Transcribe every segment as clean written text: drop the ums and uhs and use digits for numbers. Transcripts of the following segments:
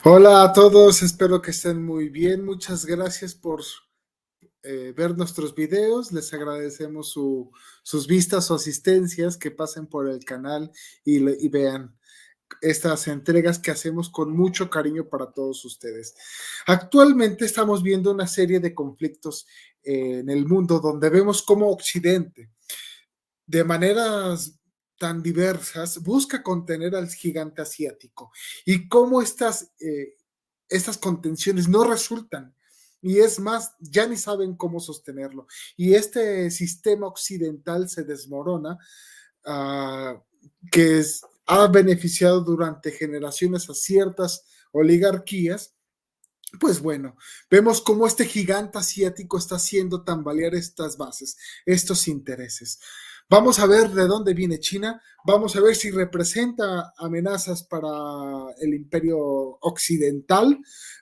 Hola a todos, espero que estén muy bien. Muchas gracias por ver nuestros videos. Les agradecemos sus vistas o asistencias, que pasen por el canal y vean estas entregas que hacemos con mucho cariño para todos ustedes. Actualmente estamos viendo una serie de conflictos en el mundo donde vemos cómo Occidente, de maneras tan diversas, busca contener al gigante asiático y cómo estas contenciones no resultan. Y es más, ya ni saben cómo sostenerlo. Y este sistema occidental se desmorona, uh, ha beneficiado durante generaciones a ciertas oligarquías. Pues bueno, vemos cómo este gigante asiático está haciendo tambalear estas bases, estos intereses. Vamos a ver de dónde viene China, vamos a ver si representa amenazas para el imperio occidental,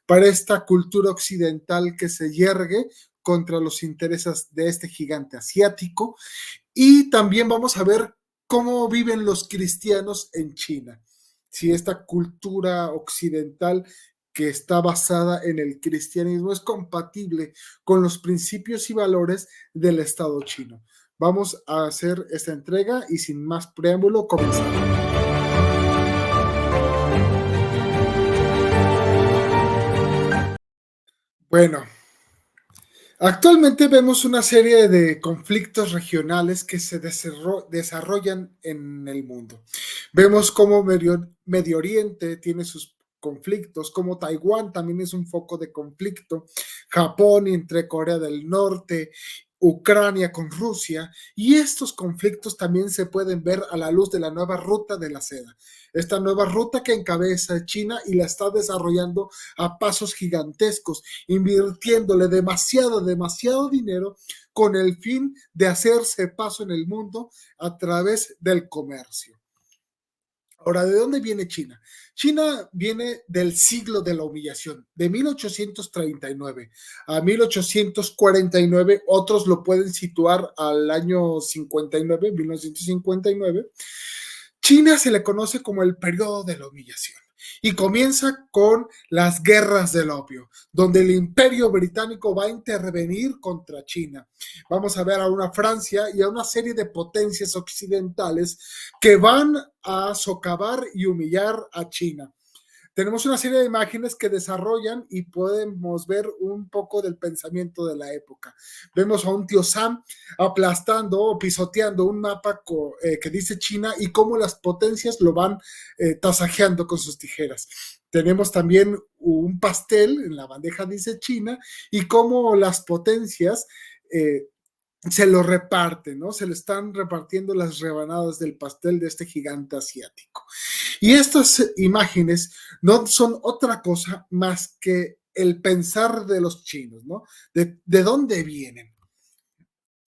para esta cultura occidental que se yergue contra los intereses de este gigante asiático. Y también vamos a ver cómo viven los cristianos en China. Si esta cultura occidental que está basada en el cristianismo es compatible con los principios y valores del Estado chino. Vamos a hacer esta entrega y sin más preámbulo, comenzamos. Bueno, actualmente vemos una serie de conflictos regionales que se desarrollan en el mundo. Vemos cómo Medio Oriente tiene sus conflictos, como Taiwán también es un foco de conflicto, Japón entre Corea del Norte, Ucrania con Rusia, y estos conflictos también se pueden ver a la luz de la nueva ruta de la seda. Esta nueva ruta que encabeza China y la está desarrollando a pasos gigantescos, invirtiéndole demasiado dinero con el fin de hacerse paso en el mundo a través del comercio. Ahora, ¿de dónde viene China? China viene del siglo de la humillación, de 1839 a 1849. Otros lo pueden situar al año 59, 1959. China se le conoce como el periodo de la humillación y comienza con las guerras del opio, donde el imperio británico va a intervenir contra China. Vamos a ver a una Francia y a una serie de potencias occidentales que van a socavar y humillar a China. Tenemos una serie de imágenes que desarrollan y podemos ver un poco del pensamiento de la época. Vemos a un tío Sam aplastando o pisoteando un mapa que dice China y cómo las potencias lo van tasajeando con sus tijeras. Tenemos también un pastel en la bandeja dice China y cómo las potencias se lo reparten, ¿no? Se le están repartiendo las rebanadas del pastel de este gigante asiático. Y estas imágenes no son otra cosa más que el pensar de los chinos, ¿no? De dónde vienen.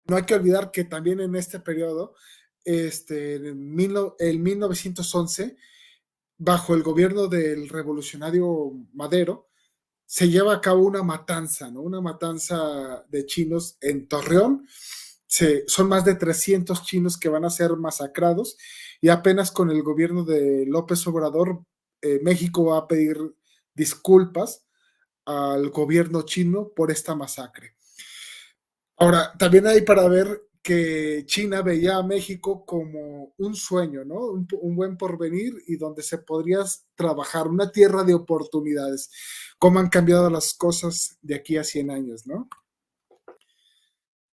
No hay que olvidar que también en este periodo, en 1911, bajo el gobierno del revolucionario Madero, se lleva a cabo una matanza, ¿no? Una matanza de chinos en Torreón. Son más de 300 chinos que van a ser masacrados y apenas con el gobierno de López Obrador, México va a pedir disculpas al gobierno chino por esta masacre. Ahora, también hay para ver que China veía a México como un sueño, ¿no? Un buen porvenir y donde se podría trabajar, una tierra de oportunidades. Cómo han cambiado las cosas de aquí a 100 años, ¿no?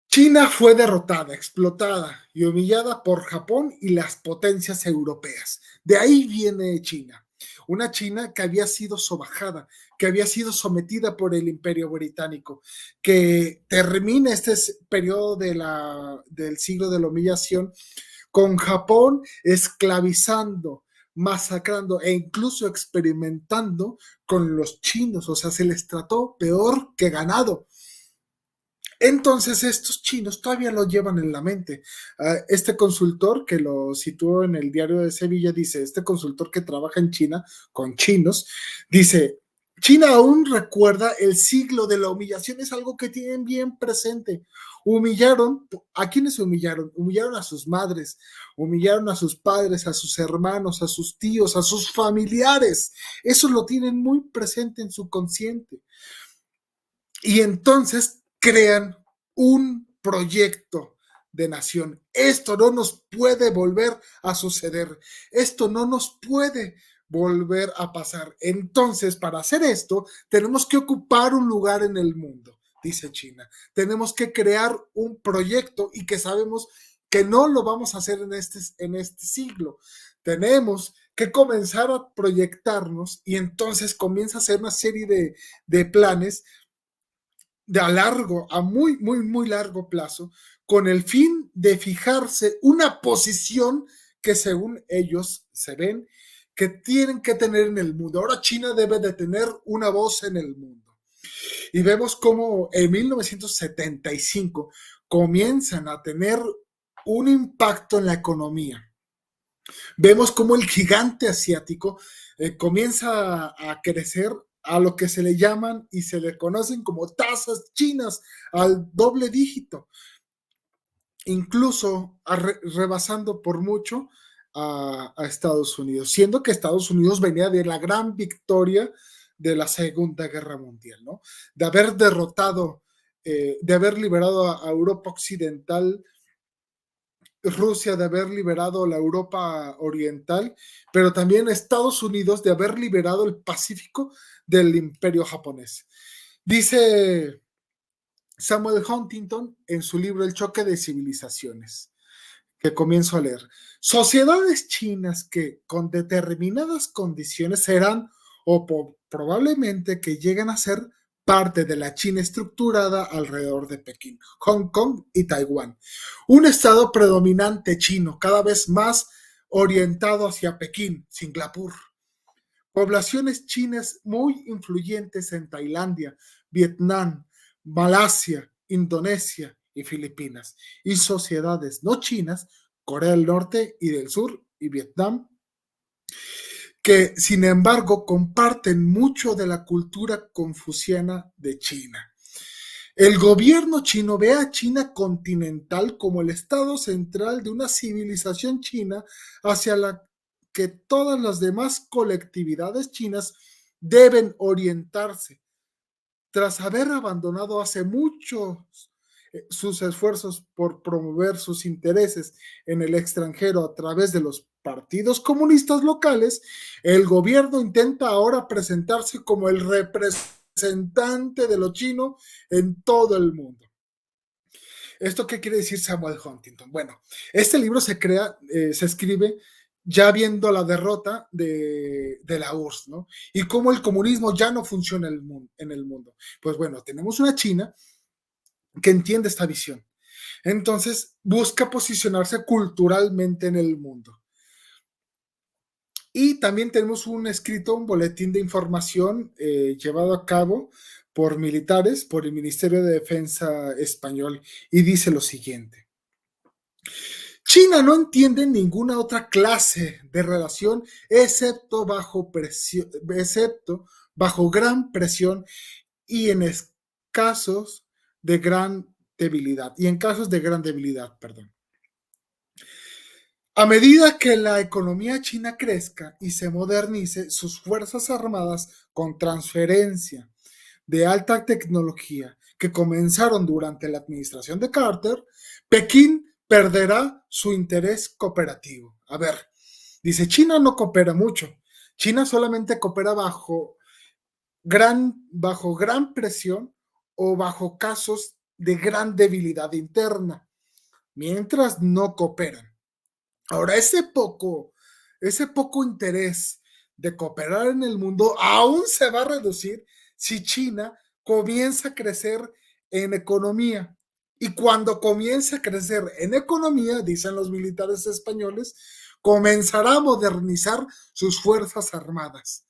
China fue derrotada, explotada y humillada por Japón y las potencias europeas. De ahí viene China. Una China que había sido sobajada, que había sido sometida por el imperio británico, que termina este periodo del siglo de la humillación con Japón esclavizando, masacrando e incluso experimentando con los chinos. O sea, se les trató peor que ganado. Entonces estos chinos todavía lo llevan en la mente. Este consultor que lo situó en el diario de Sevilla dice, este consultor que trabaja en China con chinos, dice, China aún recuerda el siglo de la humillación, es algo que tienen bien presente. Humillaron, ¿a quiénes humillaron? Humillaron a sus madres, humillaron a sus padres, a sus hermanos, a sus tíos, a sus familiares. Eso lo tienen muy presente en su consciente. Y entonces crean un proyecto de nación. Esto no nos puede volver a suceder. Esto no nos puede volver a pasar. Entonces, para hacer esto, tenemos que ocupar un lugar en el mundo, dice China. Tenemos que crear un proyecto y que sabemos que no lo vamos a hacer en este siglo. Tenemos que comenzar a proyectarnos y entonces comienza a hacer una serie de planes a muy, muy, muy largo plazo, con el fin de fijarse una posición que según ellos se ven que tienen que tener en el mundo. Ahora China debe de tener una voz en el mundo. Y vemos cómo en 1975 comienzan a tener un impacto en la economía. Vemos cómo el gigante asiático comienza a crecer a lo que se le llaman y se le conocen como tasas chinas al doble dígito, incluso rebasando por mucho a Estados Unidos, siendo que Estados Unidos venía de la gran victoria de la Segunda Guerra Mundial, ¿no? De haber derrotado, de haber liberado a Europa Occidental, Rusia de haber liberado la Europa Oriental, pero también Estados Unidos de haber liberado el Pacífico del Imperio japonés. Dice Samuel Huntington en su libro El choque de civilizaciones, que comienzo a leer. Sociedades chinas que con determinadas condiciones serán o probablemente que lleguen a ser parte de la China estructurada alrededor de Pekín, Hong Kong y Taiwán. Un estado predominante chino, cada vez más orientado hacia Pekín, Singapur. Poblaciones chinas muy influyentes en Tailandia, Vietnam, Malasia, Indonesia y Filipinas. Y sociedades no chinas, Corea del Norte y del Sur y Vietnam, que sin embargo comparten mucho de la cultura confuciana de China. El gobierno chino ve a China continental como el estado central de una civilización china hacia la que todas las demás colectividades chinas deben orientarse. Tras haber abandonado hace mucho sus esfuerzos por promover sus intereses en el extranjero a través de los partidos comunistas locales, el gobierno intenta ahora presentarse como el representante de lo chino en todo el mundo. ¿Esto qué quiere decir Samuel Huntington? Bueno, este libro se escribe ya viendo la derrota de la URSS, ¿no? Y cómo el comunismo ya no funciona en el mundo. Pues bueno, tenemos una China que entiende esta visión. Entonces, busca posicionarse culturalmente en el mundo. Y también tenemos un boletín de información llevado a cabo por militares, por el Ministerio de Defensa español, y dice lo siguiente. China no entiende ninguna otra clase de relación excepto bajo gran presión y en casos de gran debilidad. Perdón. A medida que la economía china crezca y se modernice, sus fuerzas armadas con transferencia de alta tecnología que comenzaron durante la administración de Carter, Pekín perderá su interés cooperativo. A ver, dice, China no coopera mucho. China solamente coopera bajo gran presión o bajo casos de gran debilidad interna, mientras no cooperan. Ahora, ese poco interés de cooperar en el mundo aún se va a reducir si China comienza a crecer en economía. Y cuando comience a crecer en economía, dicen los militares españoles, comenzará a modernizar sus fuerzas armadas.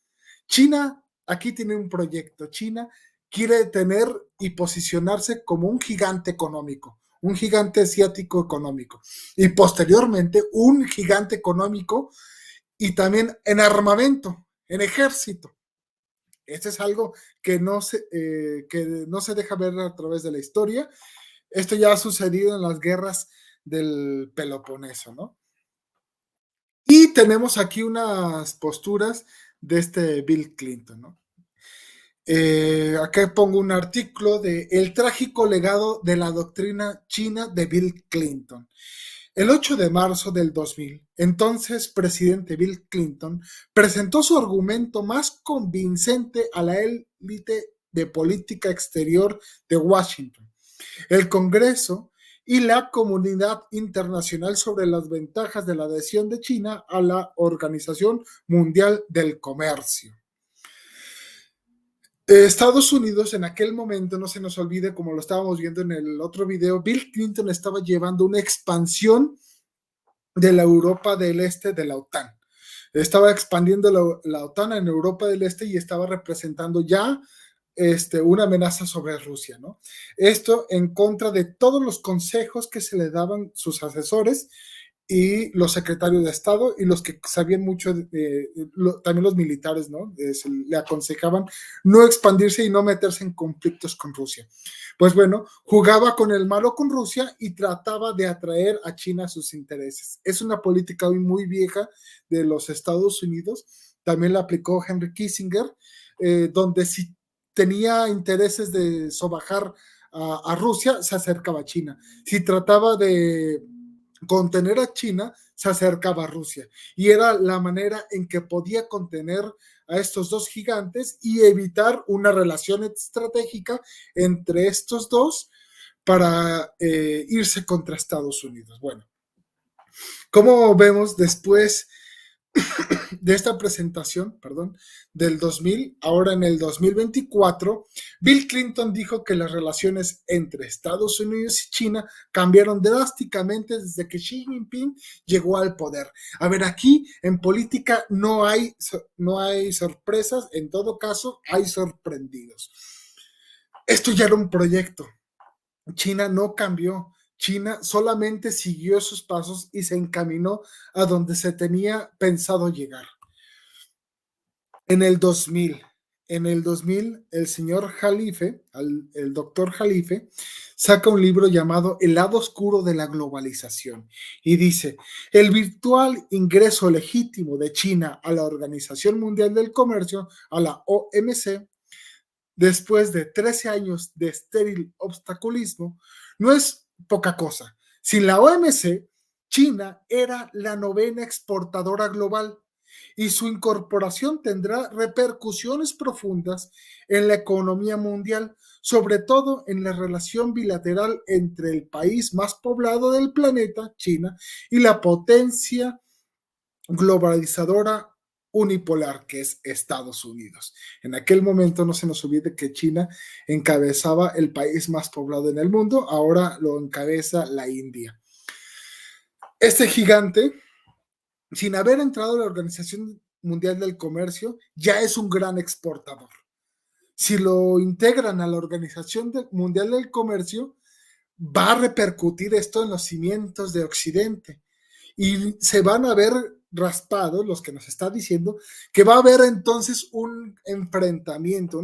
China aquí tiene un proyecto. China quiere tener y posicionarse como un gigante económico, un gigante asiático económico y posteriormente un gigante económico y también en armamento, en ejército. Este es algo que no se deja ver a través de la historia. Esto ya ha sucedido en las guerras del Peloponeso, ¿no? Y tenemos aquí unas posturas de este Bill Clinton, ¿no? Acá pongo un artículo de El trágico legado de la doctrina china de Bill Clinton. El 8 de marzo del 2000, entonces presidente Bill Clinton presentó su argumento más convincente a la élite de política exterior de Washington, el Congreso y la comunidad internacional sobre las ventajas de la adhesión de China a la Organización Mundial del Comercio. Estados Unidos en aquel momento, no se nos olvide, como lo estábamos viendo en el otro video, Bill Clinton estaba llevando una expansión de la Europa del Este de la OTAN. Estaba expandiendo la OTAN en Europa del Este y estaba representando ya una amenaza sobre Rusia, ¿no? Esto en contra de todos los consejos que se le daban sus asesores y los secretarios de Estado y los que sabían mucho, también los militares, ¿no? Le aconsejaban no expandirse y no meterse en conflictos con Rusia. Pues bueno, jugaba con el malo con Rusia y trataba de atraer a China a sus intereses. Es una política hoy muy vieja de los Estados Unidos. También la aplicó Henry Kissinger, donde si tenía intereses de sobajar a Rusia, se acercaba a China. Si trataba de contener a China, se acercaba a Rusia. Y era la manera en que podía contener a estos dos gigantes y evitar una relación estratégica entre estos dos para irse contra Estados Unidos. Bueno, como vemos después de esta presentación, perdón, del 2000, ahora en el 2024, Bill Clinton dijo que las relaciones entre Estados Unidos y China cambiaron drásticamente desde que Xi Jinping llegó al poder. A ver, aquí en política no hay sorpresas, en todo caso hay sorprendidos. Esto ya era un proyecto. China no cambió. China solamente siguió sus pasos y se encaminó a donde se tenía pensado llegar. En el 2000, el señor Jalife, el doctor Jalife, saca un libro llamado El lado oscuro de la globalización y dice, el virtual ingreso legítimo de China a la Organización Mundial del Comercio, a la OMC, después de 13 años de estéril obstaculismo, no es poca cosa. Sin la OMC, China era la novena exportadora global y su incorporación tendrá repercusiones profundas en la economía mundial, sobre todo en la relación bilateral entre el país más poblado del planeta, China, y la potencia globalizadora unipolar que es Estados Unidos. En aquel momento no se nos olvide que China encabezaba el país más poblado en el mundo, ahora lo encabeza la India. Este gigante, sin haber entrado a la Organización Mundial del Comercio, ya es un gran exportador. Si lo integran a la Organización Mundial del Comercio, va a repercutir esto en los cimientos de Occidente y se van a ver raspados los que nos está diciendo que va a haber entonces un enfrentamiento,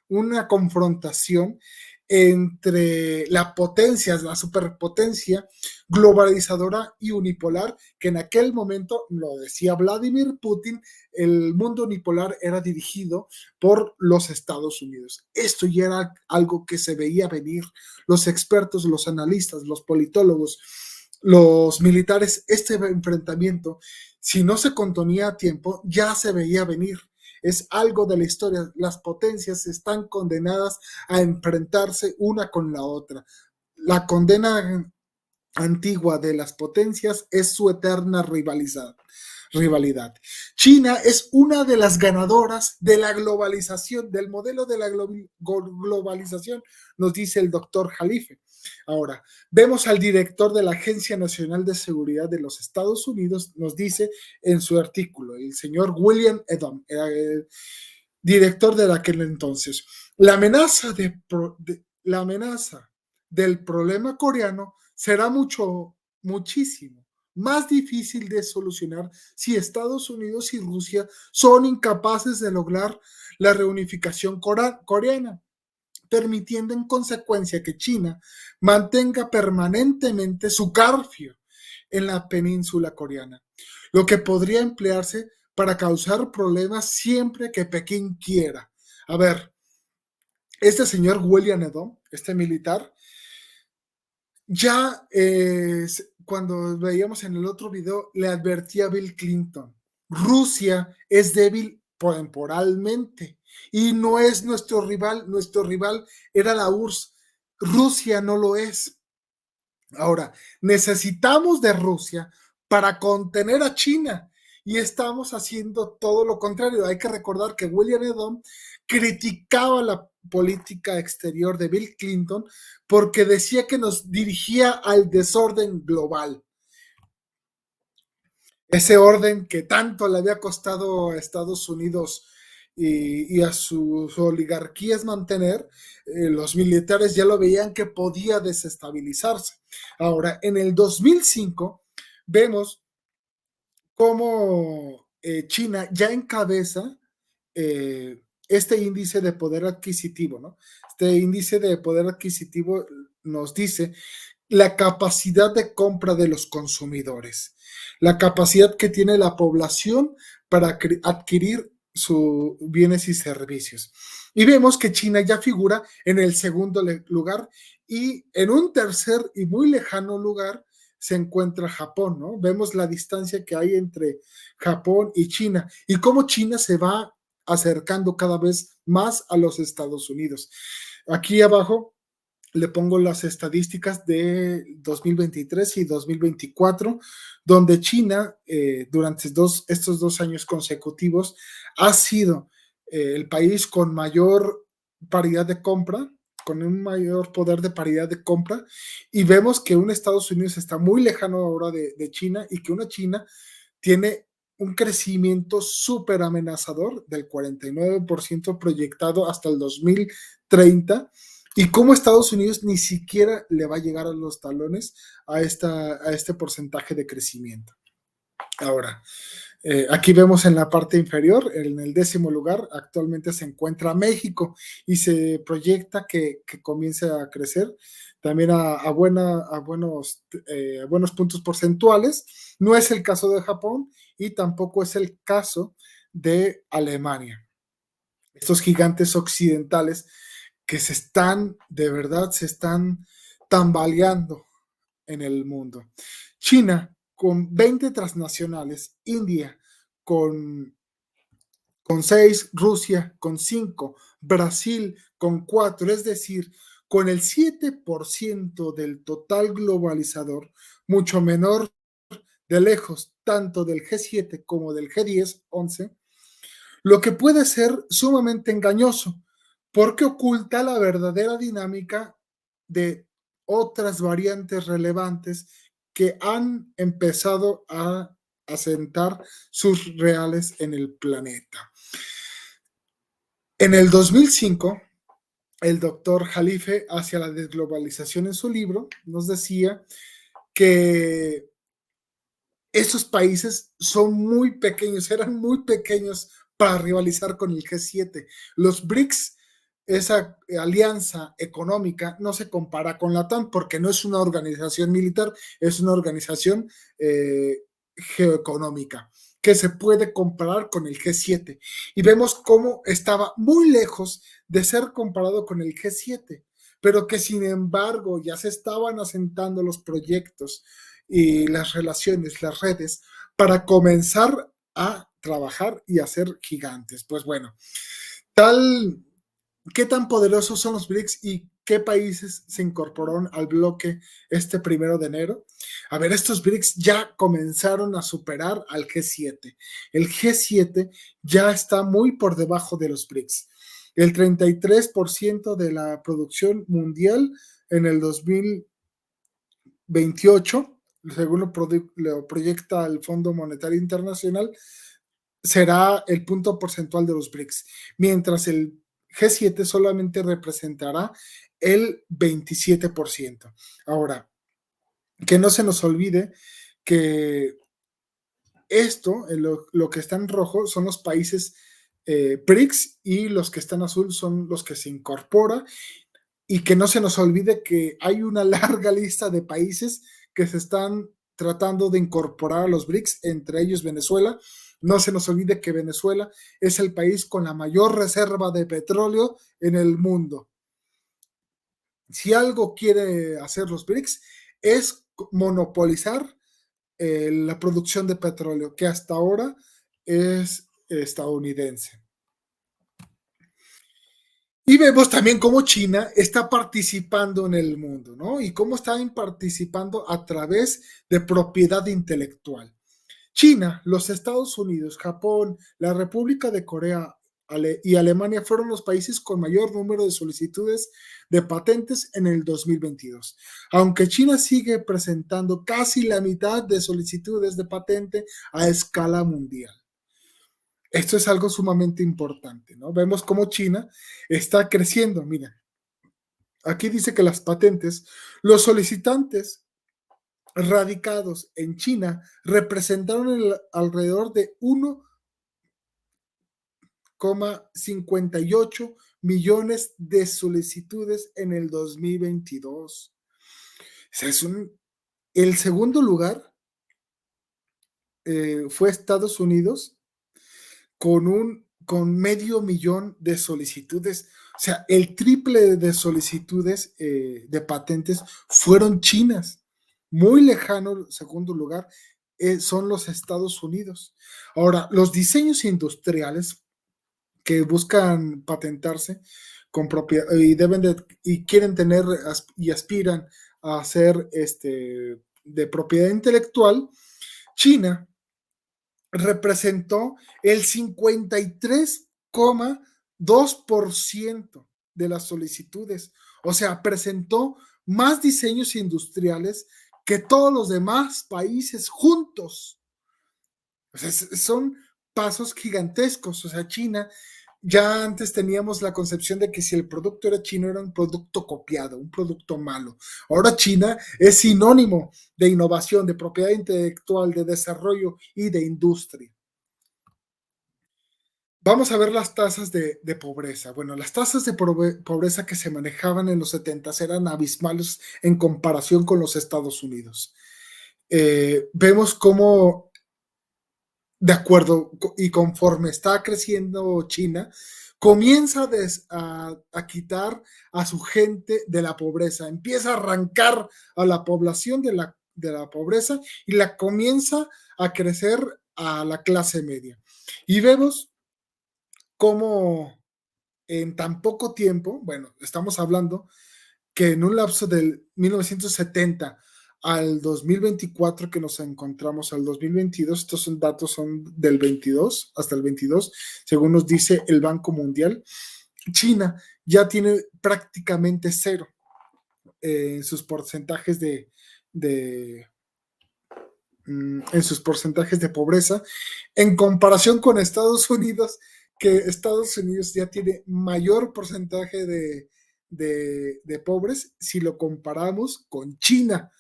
una confrontación entre la potencia, la superpotencia globalizadora y unipolar, que en aquel momento, lo decía Vladimir Putin, el mundo unipolar era dirigido por los Estados Unidos. Esto ya era algo que se veía venir. Los expertos, los analistas, los politólogos, los militares, este enfrentamiento, si no se contenía a tiempo, ya se veía venir. Es algo de la historia. Las potencias están condenadas a enfrentarse una con la otra. La condena antigua de las potencias es su eterna rivalidad. China es una de las ganadoras de la globalización, del modelo de la globalización, nos dice el doctor Jalife. Ahora, vemos al director de la Agencia Nacional de Seguridad de los Estados Unidos, nos dice en su artículo, el señor William Edom, director de aquel entonces, la amenaza del problema coreano será muchísimo más difícil de solucionar si Estados Unidos y Rusia son incapaces de lograr la reunificación coreana, permitiendo en consecuencia que China mantenga permanentemente su garfio en la península coreana, lo que podría emplearse para causar problemas siempre que Pekín quiera. A ver, este señor William Edom, este militar, ya cuando veíamos en el otro video, le advertía a Bill Clinton, Rusia es débil temporalmente y no es nuestro rival era la URSS, Rusia no lo es. Ahora, necesitamos de Rusia para contener a China y estamos haciendo todo lo contrario. Hay que recordar que William Edom criticaba la política exterior de Bill Clinton porque decía que nos dirigía al desorden global. Ese orden que tanto le había costado a Estados Unidos y a sus oligarquías mantener, los militares ya lo veían que podía desestabilizarse. Ahora, en el 2005 vemos cómo China ya encabeza este índice de poder adquisitivo, ¿no? Este índice de poder adquisitivo nos dice la capacidad de compra de los consumidores, la capacidad que tiene la población para adquirir sus bienes y servicios. Y vemos que China ya figura en el segundo lugar y en un tercer y muy lejano lugar se encuentra Japón, ¿no? Vemos la distancia que hay entre Japón y China y cómo China se va acercando cada vez más a los Estados Unidos. Aquí abajo le pongo las estadísticas de 2023 y 2024, donde China durante estos 2 años consecutivos ha sido el país con mayor paridad de compra, con un mayor poder de paridad de compra, y vemos que un Estados Unidos está muy lejano ahora de China y que una China tiene un crecimiento súper amenazador del 49% proyectado hasta el 2030 y cómo Estados Unidos ni siquiera le va a llegar a los talones a este porcentaje de crecimiento. Ahora, aquí vemos en la parte inferior, en el 10º lugar, actualmente se encuentra México y se proyecta que comience a crecer también a buenos puntos porcentuales. No es el caso de Japón y tampoco es el caso de Alemania. Estos gigantes occidentales que de verdad, se están tambaleando en el mundo. China con 20 transnacionales, India con 6, Rusia con 5, Brasil con 4, es decir, con el 7% del total globalizador, mucho menor de lejos, tanto del G7 como del G10, 11, lo que puede ser sumamente engañoso, porque oculta la verdadera dinámica de otras variantes relevantes que han empezado a asentar sus reales en el planeta. En el 2005, el doctor Jalife, hacia la desglobalización, en su libro, nos decía que esos países son muy pequeños, eran muy pequeños para rivalizar con el G7. Los BRICS, esa alianza económica, no se compara con la TAN porque no es una organización militar, es una organización geoeconómica que se puede comparar con el G7. Y vemos cómo estaba muy lejos de ser comparado con el G7, pero que sin embargo ya se estaban asentando los proyectos y las relaciones, las redes, para comenzar a trabajar y hacer gigantes. Pues bueno, ¿qué tan poderosos son los BRICS y qué países se incorporaron al bloque este 1 de enero? A ver, estos BRICS ya comenzaron a superar al G7. El G7 ya está muy por debajo de los BRICS. El 33% de la producción mundial en el 2028, según lo proyecta el Fondo Monetario Internacional, será el punto porcentual de los BRICS, mientras el G7 solamente representará el 27%. Ahora, que no se nos olvide que esto, lo que está en rojo, son los países BRICS y los que están azul son los que se incorporan y que no se nos olvide que hay una larga lista de países que se están tratando de incorporar a los BRICS, entre ellos Venezuela. No se nos olvide que Venezuela es el país con la mayor reserva de petróleo en el mundo. Si algo quiere hacer los BRICS es monopolizar la producción de petróleo, que hasta ahora es estadounidense. Y vemos también cómo China está participando en el mundo, ¿no? Y cómo están participando a través de propiedad intelectual. China, los Estados Unidos, Japón, la República de Corea y Alemania fueron los países con mayor número de solicitudes de patentes en el 2022. Aunque China sigue presentando casi la mitad de solicitudes de patente a escala mundial. Esto es algo sumamente importante, ¿no? Vemos cómo China está creciendo. Mira, aquí dice que las patentes, los solicitantes radicados en China representaron alrededor de 1,58 millones de solicitudes en el 2022. O sea, el segundo lugar fue Estados Unidos con medio millón de solicitudes. O sea, el triple de solicitudes de patentes fueron chinas. Muy lejano, el segundo lugar, son los Estados Unidos. Ahora, los diseños industriales que buscan patentarse con propiedad y quieren tener y aspiran a ser de propiedad intelectual, China representó el 53,2% de las solicitudes. O sea, presentó más diseños industriales que todos los demás países juntos. O sea, son pasos gigantescos. O sea, China, ya antes teníamos la concepción de que si el producto era chino era un producto copiado, un producto malo. Ahora China es sinónimo de innovación, de propiedad intelectual, de desarrollo y de industria. Vamos a ver las tasas de pobreza. Bueno, las tasas de pobreza que se manejaban en los 70 eran abismales en comparación con los Estados Unidos. Vemos cómo, de acuerdo y conforme está creciendo China, comienza a quitar a su gente de la pobreza, empieza a arrancar a la población de la pobreza y la comienza a crecer a la clase media. Y vemos cómo en tan poco tiempo, bueno, estamos hablando que en un lapso del 1970 al 2024 que nos encontramos al 2022, estos son datos son del 22 hasta el 22, según nos dice el Banco Mundial, China ya tiene prácticamente cero en sus porcentajes en sus porcentajes de pobreza, en comparación con Estados Unidos, que Estados Unidos ya tiene mayor porcentaje de pobres si lo comparamos con China.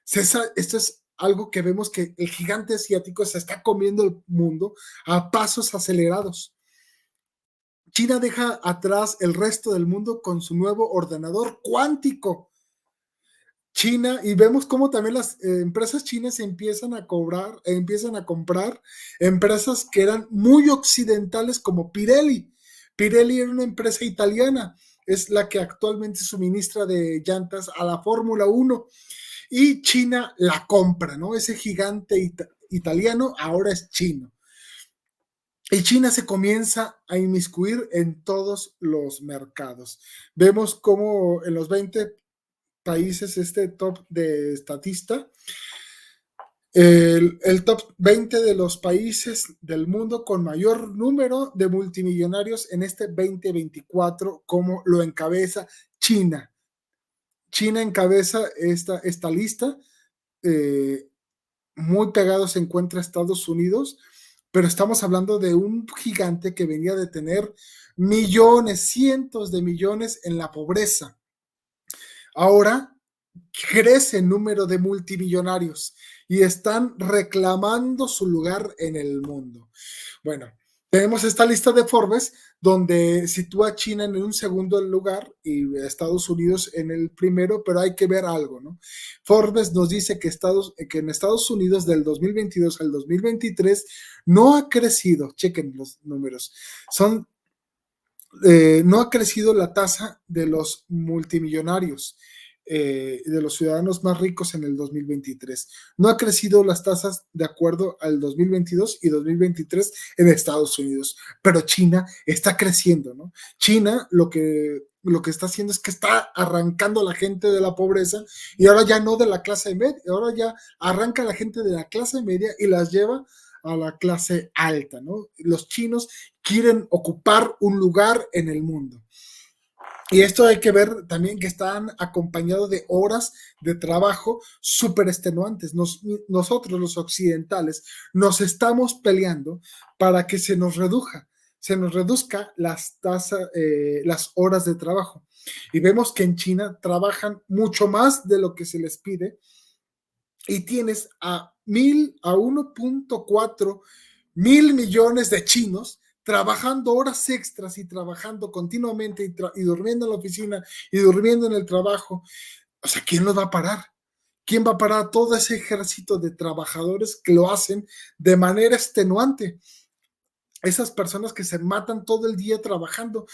César, esto es algo que vemos que el gigante asiático se está comiendo el mundo a pasos acelerados. China deja atrás el resto del mundo con su nuevo ordenador cuántico. China, y vemos cómo también las empresas chinas empiezan a comprar empresas que eran muy occidentales como Pirelli. Pirelli era una empresa italiana, es la que actualmente suministra de llantas a la Fórmula 1 y China la compra, ¿no? Ese gigante italiano ahora es chino. Y China se comienza a inmiscuir en todos los mercados. Vemos cómo en los 20 países, este top de estatista, el top 20 de los países del mundo con mayor número de multimillonarios en este 2024, como lo encabeza China. China encabeza esta lista, muy pegado se encuentra Estados Unidos, pero estamos hablando de un gigante que venía de tener millones, cientos de millones en la pobreza. Ahora crece el número de multimillonarios y están reclamando su lugar en el mundo. Bueno, tenemos esta lista de Forbes donde sitúa a China en un segundo lugar y Estados Unidos en el primero, pero hay que ver algo, ¿no? Forbes nos dice que en Estados Unidos del 2022 al 2023 no ha crecido, chequen los números, no ha crecido la tasa de los multimillonarios, de los ciudadanos más ricos en el 2023. No ha crecido las tasas de acuerdo al 2022 y 2023 en Estados Unidos, pero China está creciendo, ¿no? China lo que está haciendo es que está arrancando a la gente de la pobreza y ahora ya no de la clase media, ahora ya arranca a la gente de la clase media y las lleva a la clase alta, ¿no? Los chinos quieren ocupar un lugar en el mundo. Y esto hay que ver también que están acompañados de horas de trabajo súper extenuantes. Nosotros, los occidentales, nos estamos peleando para que se nos reduzca las horas de trabajo. Y vemos que en China trabajan mucho más de lo que se les pide y tienes a 1.4 mil millones de chinos trabajando horas extras y trabajando continuamente y durmiendo en la oficina y durmiendo en el trabajo. O sea, ¿quién los va a parar? ¿Quién va a parar todo ese ejército de trabajadores que lo hacen de manera extenuante? Esas personas que se matan todo el día trabajando,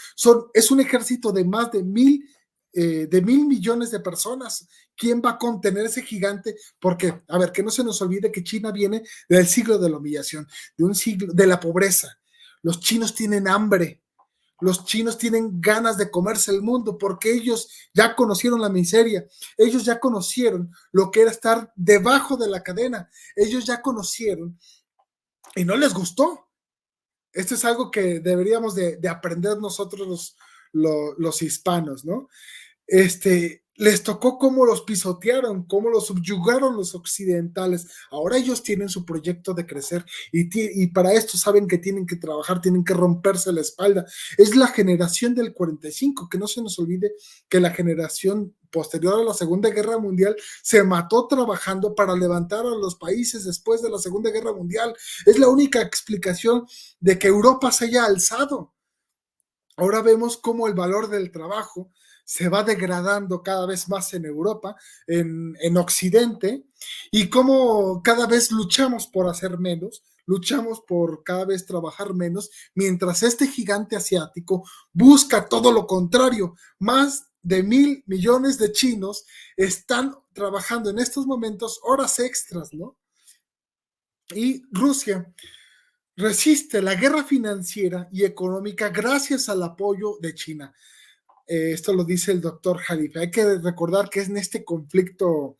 es un ejército de más de 1.000 millones de personas. ¿Quién va a contener ese gigante? Porque, a ver, que no se nos olvide que China viene del siglo de la humillación, de un siglo de la pobreza. Los chinos tienen hambre, los chinos tienen ganas de comerse el mundo porque ellos ya conocieron la miseria, ellos ya conocieron lo que era estar debajo de la cadena, ellos ya conocieron y no les gustó. Esto es algo que deberíamos de aprender nosotros los hispanos, ¿no? Les tocó cómo los pisotearon, cómo los subyugaron los occidentales. Ahora ellos tienen su proyecto de crecer y para esto saben que tienen que trabajar, tienen que romperse la espalda. Es la generación del 45, que no se nos olvide que la generación posterior a la Segunda Guerra Mundial se mató trabajando para levantar a los países después de la Segunda Guerra Mundial. Es la única explicación de que Europa se haya alzado. Ahora vemos cómo el valor del trabajo se va degradando cada vez más en Europa, en Occidente, y cómo cada vez luchamos por hacer menos, luchamos por cada vez trabajar menos, mientras este gigante asiático busca todo lo contrario. Más de 1.000 millones de chinos están trabajando en estos momentos horas extras, ¿no? Y Rusia resiste la guerra financiera y económica gracias al apoyo de China. Esto lo dice el doctor Jalife. Hay que recordar que es en este conflicto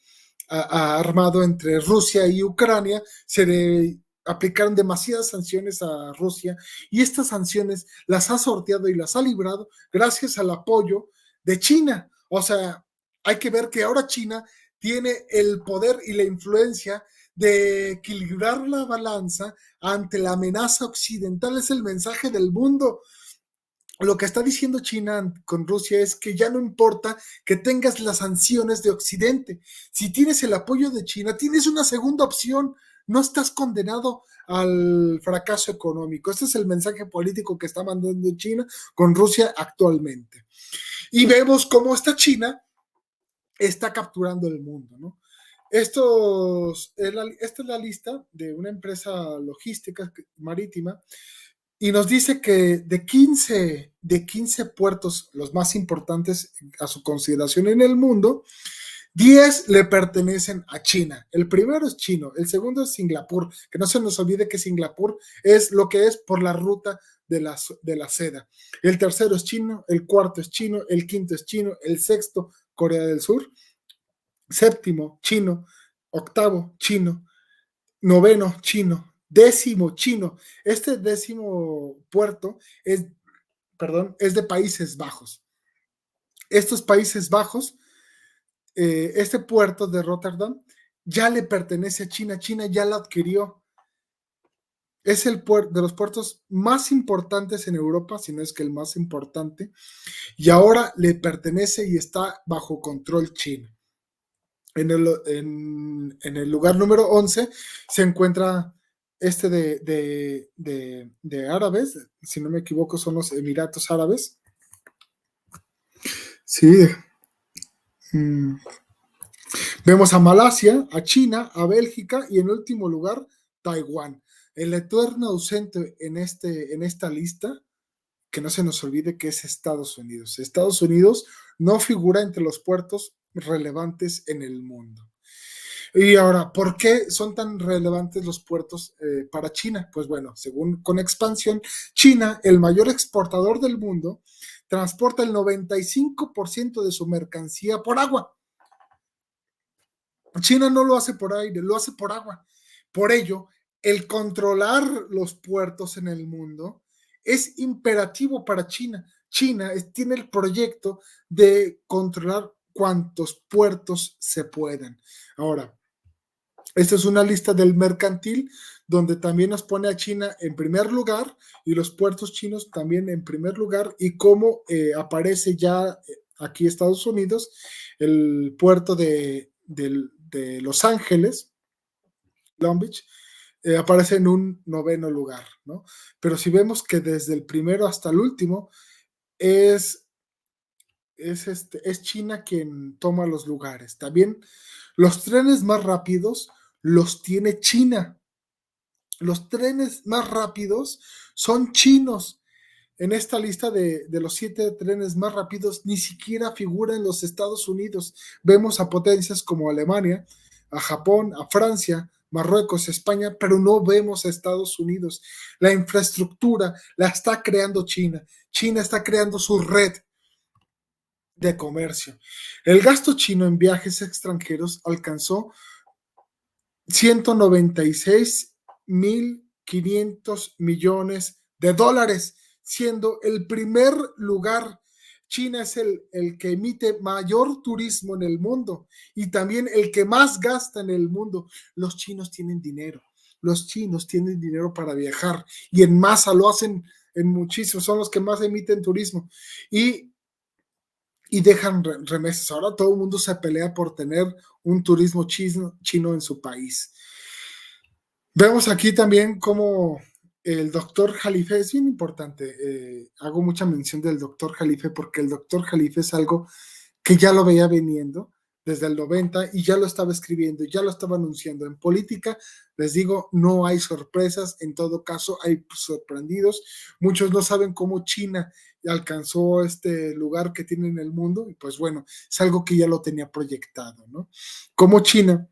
armado entre Rusia y Ucrania se aplicaron demasiadas sanciones a Rusia y estas sanciones las ha sorteado y las ha librado gracias al apoyo de China. O sea, hay que ver que ahora China tiene el poder y la influencia de equilibrar la balanza ante la amenaza occidental. Es el mensaje del mundo. Lo que está diciendo China con Rusia es que ya no importa que tengas las sanciones de Occidente. Si tienes el apoyo de China, tienes una segunda opción. No estás condenado al fracaso económico. Este es el mensaje político que está mandando China con Rusia actualmente. Y vemos cómo esta China está capturando el mundo, ¿no? Esta es la lista de una empresa logística marítima y nos dice que de 15 puertos, los más importantes a su consideración en el mundo, 10 le pertenecen a China. El primero es chino, el segundo es Singapur, que no se nos olvide que Singapur es lo que es por la ruta de la seda. El tercero es chino, el cuarto es chino, el quinto es chino, el sexto Corea del Sur, séptimo chino, octavo chino, noveno chino, décimo chino. Este décimo puerto es de Países Bajos. Estos Países Bajos, este puerto de Rotterdam ya le pertenece a China. China ya lo adquirió. Es el de los puertos más importantes en Europa, si no es que el más importante, y ahora le pertenece y está bajo control chino. En el lugar número 11 se encuentra este de árabes, si no me equivoco, son los Emiratos Árabes. Sí. Mm. Vemos a Malasia, a China, a Bélgica y en último lugar, Taiwán. El eterno ausente en esta lista, que no se nos olvide que es Estados Unidos. Estados Unidos no figura entre los puertos relevantes en el mundo. Y ahora, ¿por qué son tan relevantes los puertos para China? Pues bueno, según con expansión, China, el mayor exportador del mundo, transporta el 95% de su mercancía por agua. China no lo hace por aire, lo hace por agua. Por ello, el controlar los puertos en el mundo es imperativo para China. China tiene el proyecto de controlar cuantos puertos se puedan. Ahora, esta es una lista del mercantil donde también nos pone a China en primer lugar y los puertos chinos también en primer lugar y cómo aparece ya aquí Estados Unidos, el puerto de Los Ángeles, Long Beach, aparece en un noveno lugar, ¿no? Pero si vemos que desde el primero hasta el último es, es China quien toma los lugares. También los trenes más rápidos los tiene China. Los trenes más rápidos son chinos. En esta lista de los 7 trenes más rápidos ni siquiera figuran los Estados Unidos. Vemos a potencias como Alemania, a Japón, a Francia, Marruecos, España, pero no vemos a Estados Unidos. La infraestructura la está creando China. China está creando su red de comercio. El gasto chino en viajes extranjeros alcanzó 196.500 millones de dólares, siendo el primer lugar. China es el que emite mayor turismo en el mundo y también el que más gasta en el mundo. Los chinos tienen dinero. Los chinos tienen dinero para viajar y en masa lo hacen en muchísimo. Son los que más emiten turismo y dejan remesas. Ahora todo el mundo se pelea por tener un turismo chino en su país. Vemos aquí también cómo el doctor Jalife es bien importante. Hago mucha mención del doctor Jalife porque el doctor Jalife es algo que ya lo veía viniendo desde el 90 y ya lo estaba escribiendo, ya lo estaba anunciando. En política, les digo, no hay sorpresas, en todo caso hay sorprendidos. Muchos no saben cómo China alcanzó este lugar que tiene en el mundo y pues bueno, es algo que ya lo tenía proyectado, ¿no? Como China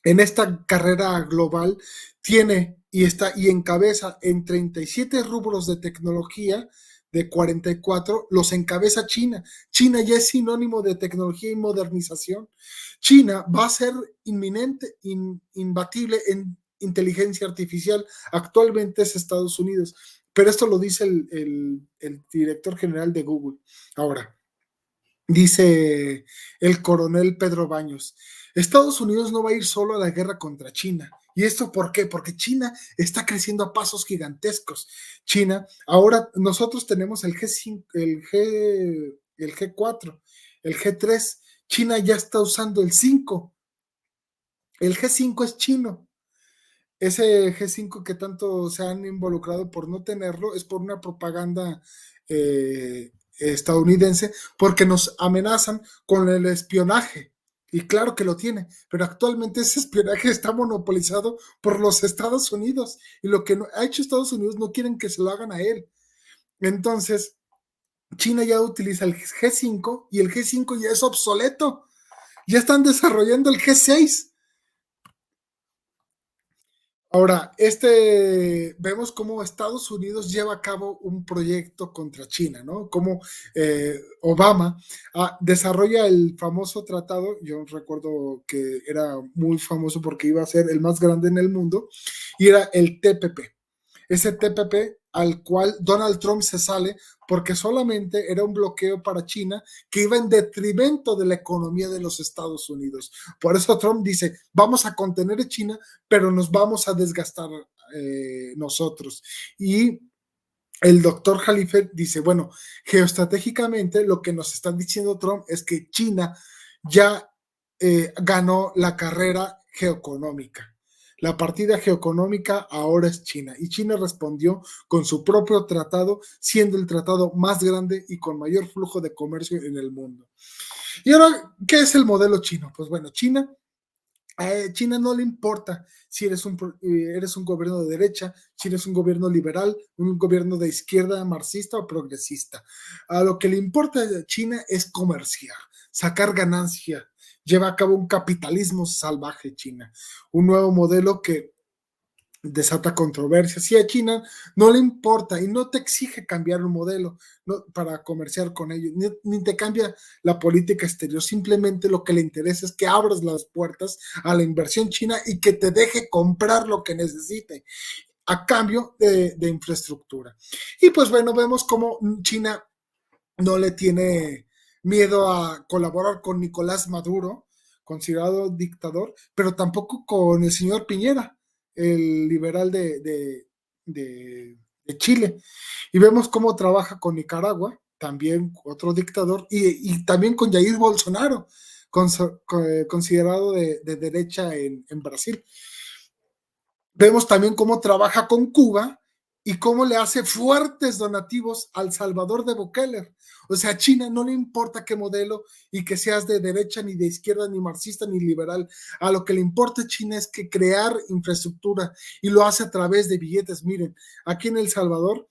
en esta carrera global tiene y encabeza en 37 rubros de tecnología de 44, los encabeza China. China ya es sinónimo de tecnología y modernización. China va a ser inminente, imbatible en inteligencia artificial. Actualmente es Estados Unidos, pero esto lo dice el director general de Google. Ahora, dice el coronel Pedro Baños, Estados Unidos no va a ir solo a la guerra contra China. ¿Y esto por qué? Porque China está creciendo a pasos gigantescos. China, ahora nosotros tenemos el G5, el G4, el G3. China ya está usando el 5. El G5 es chino. Ese G5 que tanto se han involucrado por no tenerlo es por una propaganda estadounidense porque nos amenazan con el espionaje. Y claro que lo tiene, pero actualmente ese espionaje está monopolizado por los Estados Unidos y lo que ha hecho Estados Unidos no quieren que se lo hagan a él. Entonces, China ya utiliza el G5 y el G5 ya es obsoleto. Ya están desarrollando el G6. Ahora, vemos cómo Estados Unidos lleva a cabo un proyecto contra China, ¿no? Cómo Obama desarrolla el famoso tratado, yo recuerdo que era muy famoso porque iba a ser el más grande en el mundo, y era el TPP. Ese TPP al cual Donald Trump se sale porque solamente era un bloqueo para China que iba en detrimento de la economía de los Estados Unidos. Por eso Trump dice, vamos a contener a China, pero nos vamos a desgastar nosotros. Y el doctor Jalife dice, bueno, geoestratégicamente lo que nos está diciendo Trump es que China ya ganó la carrera geoeconómica. La partida geoeconómica ahora es China y China respondió con su propio tratado, siendo el tratado más grande y con mayor flujo de comercio en el mundo. Y ahora, ¿qué es el modelo chino? Pues bueno, China no le importa si eres un gobierno de derecha, si eres un gobierno liberal, un gobierno de izquierda, marxista o progresista. A lo que le importa a China es comerciar, sacar ganancia. Lleva a cabo un capitalismo salvaje China, un nuevo modelo que desata controversias. Si a China no le importa y no te exige cambiar un modelo para comerciar con ellos, ni te cambia la política exterior, simplemente lo que le interesa es que abras las puertas a la inversión china y que te deje comprar lo que necesite a cambio de infraestructura. Y pues bueno, vemos cómo China no le tiene miedo a colaborar con Nicolás Maduro, considerado dictador, pero tampoco con el señor Piñera, el liberal de Chile. Y vemos cómo trabaja con Nicaragua, también otro dictador, y también con Jair Bolsonaro, considerado de derecha en Brasil. Vemos también cómo trabaja con Cuba y cómo le hace fuertes donativos al Salvador de Bukele. O sea, a China no le importa qué modelo y que seas de derecha, ni de izquierda, ni marxista, ni liberal. A lo que le importa a China es que crear infraestructura y lo hace a través de billetes. Miren, aquí en El Salvador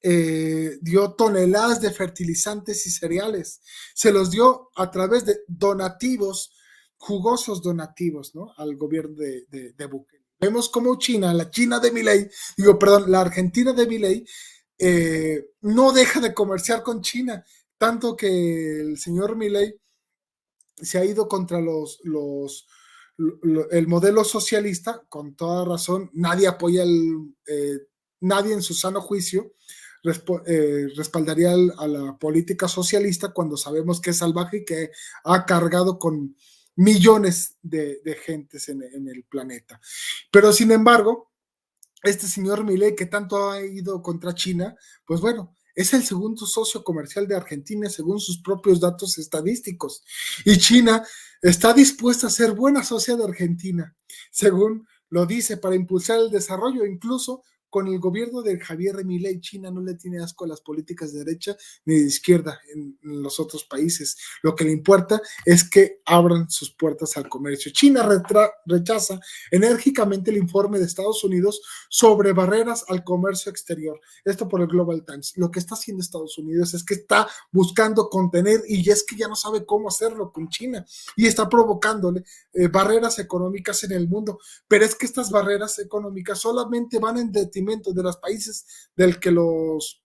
dio toneladas de fertilizantes y cereales. Se los dio a través de donativos, jugosos donativos, ¿no? Al gobierno de Bukele. Vemos cómo China, la China de Milei, digo, perdón, la Argentina de Milei, no deja de comerciar con China, tanto que el señor Milei se ha ido contra el modelo socialista, con toda razón, nadie apoya nadie en su sano juicio respaldaría a la política socialista cuando sabemos que es salvaje y que ha cargado con millones de gentes en el planeta. Pero sin embargo, este señor Milei que tanto ha ido contra China, pues bueno, es el segundo socio comercial de Argentina según sus propios datos estadísticos. Y China está dispuesta a ser buena socia de Argentina, según lo dice, para impulsar el desarrollo, incluso con el gobierno de Javier Milei. China no le tiene asco a las políticas de derecha ni de izquierda en los otros países. Lo que le importa es que abran sus puertas al comercio. China rechaza enérgicamente el informe de Estados Unidos sobre barreras al comercio exterior. Esto por el Global Times. Lo que está haciendo Estados Unidos es que está buscando contener y es que ya no sabe cómo hacerlo con China y está provocándole barreras económicas en el mundo. Pero es que estas barreras económicas solamente van en detrimento de los países del que los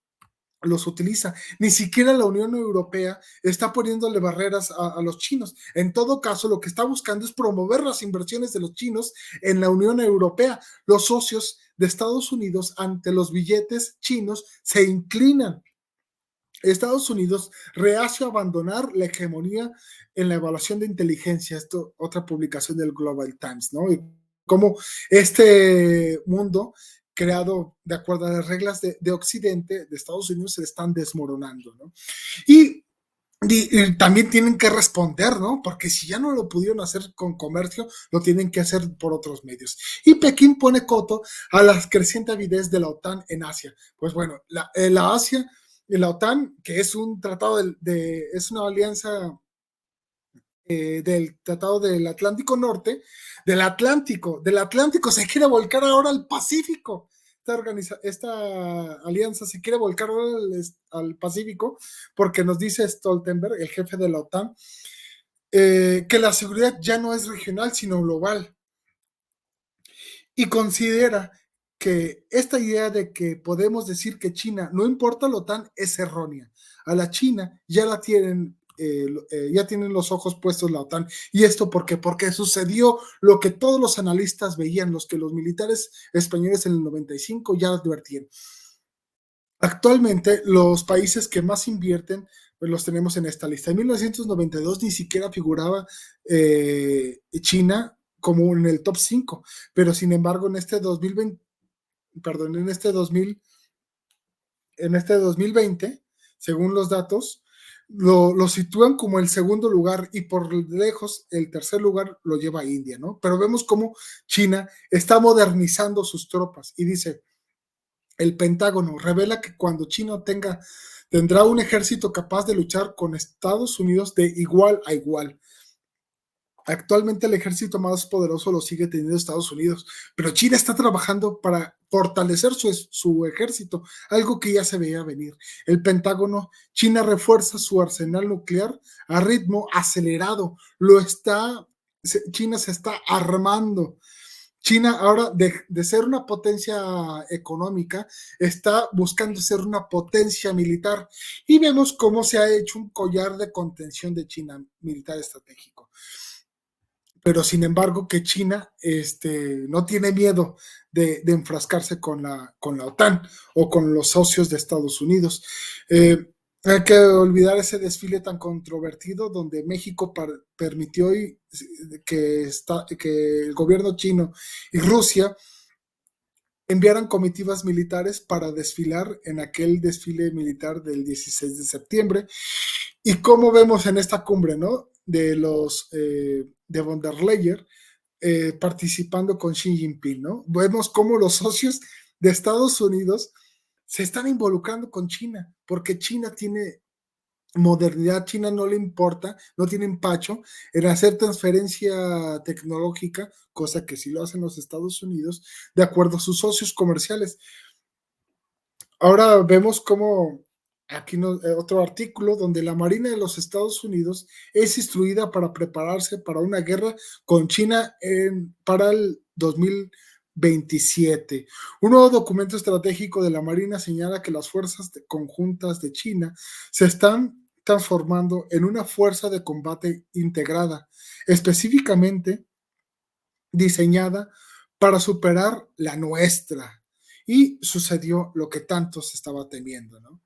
utiliza. Ni siquiera la Unión Europea está poniéndole barreras a los chinos. En todo caso, lo que está buscando es promover las inversiones de los chinos en la Unión Europea. Los socios de Estados Unidos ante los billetes chinos se inclinan. Estados Unidos reacio a abandonar la hegemonía en la evaluación de inteligencia. Esto, otra publicación del Global Times, ¿no? Y cómo este mundo creado de acuerdo a las reglas de Occidente, de Estados Unidos, se están desmoronando, ¿no? Y también tienen que responder, ¿no? Porque si ya no lo pudieron hacer con comercio, lo tienen que hacer por otros medios. Y Pekín pone coto a la creciente avidez de la OTAN en Asia. Pues bueno, la Asia, la OTAN, que es un tratado es una alianza del Tratado del Atlántico Norte, del Atlántico se quiere volcar ahora al Pacífico. Esta alianza se quiere volcar ahora al Pacífico porque nos dice Stoltenberg, el jefe de la OTAN, que la seguridad ya no es regional, sino global. Y considera que esta idea de que podemos decir que China no importa la OTAN es errónea. A la China ya tienen los ojos puestos la OTAN. ¿Y esto por qué? Porque sucedió lo que todos los analistas veían, los que los militares españoles en el 95 ya advertían. Actualmente, los países que más invierten, pues los tenemos en esta lista. En 1992 ni siquiera figuraba China como en el top 5, pero sin embargo en este 2020, perdón, en este 2020, según los datos, lo sitúan como el segundo lugar y por lejos el tercer lugar lo lleva India, ¿no? Pero vemos cómo China está modernizando sus tropas y dice, el Pentágono revela que cuando China tendrá un ejército capaz de luchar con Estados Unidos de igual a igual. Actualmente el ejército más poderoso lo sigue teniendo Estados Unidos, pero China está trabajando para fortalecer su ejército, algo que ya se veía venir. El Pentágono, China refuerza su arsenal nuclear a ritmo acelerado. China se está armando. China ahora de ser una potencia económica está buscando ser una potencia militar y vemos cómo se ha hecho un collar de contención de China militar estratégico. Pero sin embargo que China no tiene miedo de enfrascarse con la OTAN o con los socios de Estados Unidos. Hay que olvidar ese desfile tan controvertido donde México permitió que el gobierno chino y Rusia enviaran comitivas militares para desfilar en aquel desfile militar del 16 de septiembre. Y como vemos en esta cumbre, ¿no? De von der Leyen participando con Xi Jinping, ¿no? Vemos cómo los socios de Estados Unidos se están involucrando con China, porque China tiene modernidad, China no le importa, no tiene empacho en hacer transferencia tecnológica, cosa que sí lo hacen los Estados Unidos, de acuerdo a sus socios comerciales. Ahora vemos cómo aquí otro artículo donde la Marina de los Estados Unidos es instruida para prepararse para una guerra con China para el 2027. Un nuevo documento estratégico de la Marina señala que las fuerzas conjuntas de China se están transformando en una fuerza de combate integrada, específicamente diseñada para superar la nuestra. Y sucedió lo que tanto se estaba temiendo, ¿no?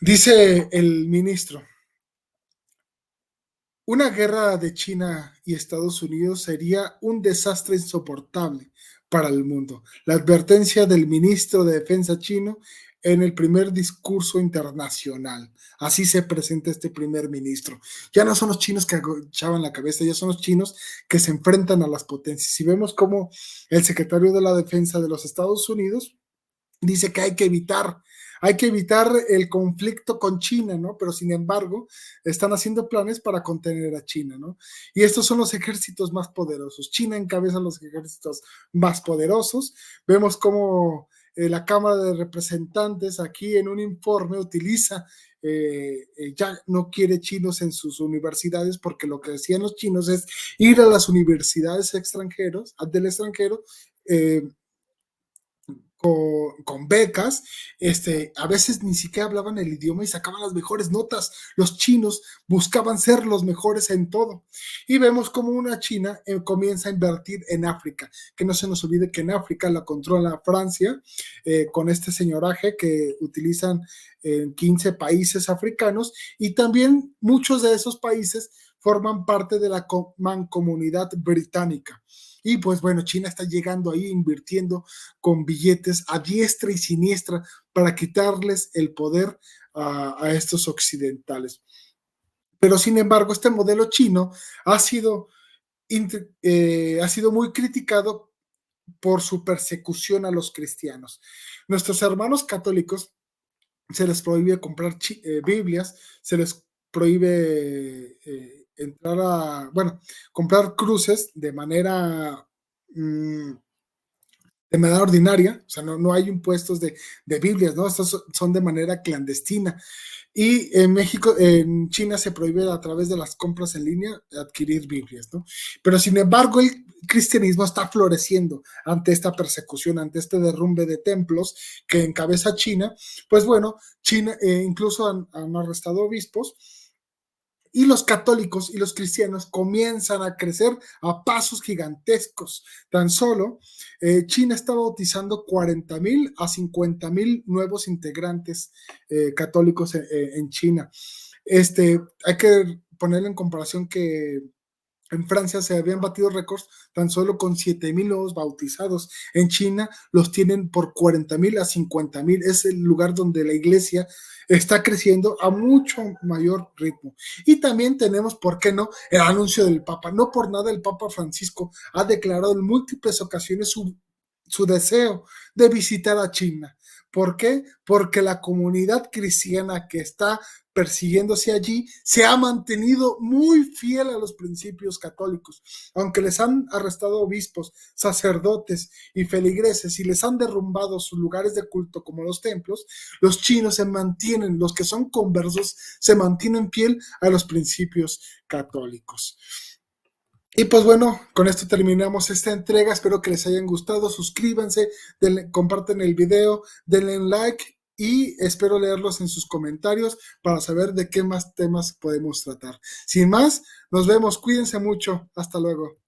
Dice el ministro, una guerra de China y Estados Unidos sería un desastre insoportable para el mundo. La advertencia del ministro de Defensa chino en el primer discurso internacional. Así se presenta este primer ministro. Ya no son los chinos que echaban la cabeza, ya son los chinos que se enfrentan a las potencias. Y vemos cómo el secretario de la Defensa de los Estados Unidos dice que hay que evitar el conflicto con China, ¿no? Pero sin embargo, están haciendo planes para contener a China, ¿no? Y estos son los ejércitos más poderosos. China encabeza los ejércitos más poderosos. Vemos cómo la Cámara de Representantes aquí en un informe utiliza ya no quiere chinos en sus universidades porque lo que decían los chinos es ir a las universidades extranjeros, del extranjero, con becas, a veces ni siquiera hablaban el idioma y sacaban las mejores notas. Los chinos buscaban ser los mejores en todo. Y vemos como una China comienza a invertir en África, que no se nos olvide que en África la controla Francia, con este señoraje que utilizan en 15 países africanos, y también muchos de esos países forman parte de la mancomunidad británica. Y pues bueno, China está llegando ahí invirtiendo con billetes a diestra y siniestra para quitarles el poder a estos occidentales. Pero sin embargo, este modelo chino ha sido muy criticado por su persecución a los cristianos. Nuestros hermanos católicos se les prohíbe comprar Biblias, se les prohíbe comprar cruces de manera ordinaria, o sea, no hay impuestos de Biblias, ¿no? Estos son de manera clandestina. Y en México, en China se prohíbe a través de las compras en línea adquirir Biblias, ¿no? Pero sin embargo, el cristianismo está floreciendo ante esta persecución, ante este derrumbe de templos que encabeza China. Pues bueno, China incluso han arrestado obispos y los católicos y los cristianos comienzan a crecer a pasos gigantescos. Tan solo China está bautizando 40,000 a 50,000 nuevos integrantes católicos en China. Hay que ponerlo en comparación que En Francia se habían batido récords tan solo con 7,000 nuevos bautizados. En China los tienen por 40,000 a 50,000. Es el lugar donde la iglesia está creciendo a mucho mayor ritmo. Y también tenemos, ¿por qué no?, el anuncio del Papa. No por nada el Papa Francisco ha declarado en múltiples ocasiones su deseo de visitar a China. ¿Por qué? Porque la comunidad cristiana que está persiguiéndose allí se ha mantenido muy fiel a los principios católicos. Aunque les han arrestado obispos, sacerdotes y feligreses y les han derrumbado sus lugares de culto como los templos, los chinos se mantienen, los que son conversos, se mantienen fiel a los principios católicos. Y pues bueno, con esto terminamos esta entrega. Espero que les hayan gustado. Suscríbanse, comparten el video, denle un like y espero leerlos en sus comentarios para saber de qué más temas podemos tratar. Sin más, nos vemos. Cuídense mucho. Hasta luego.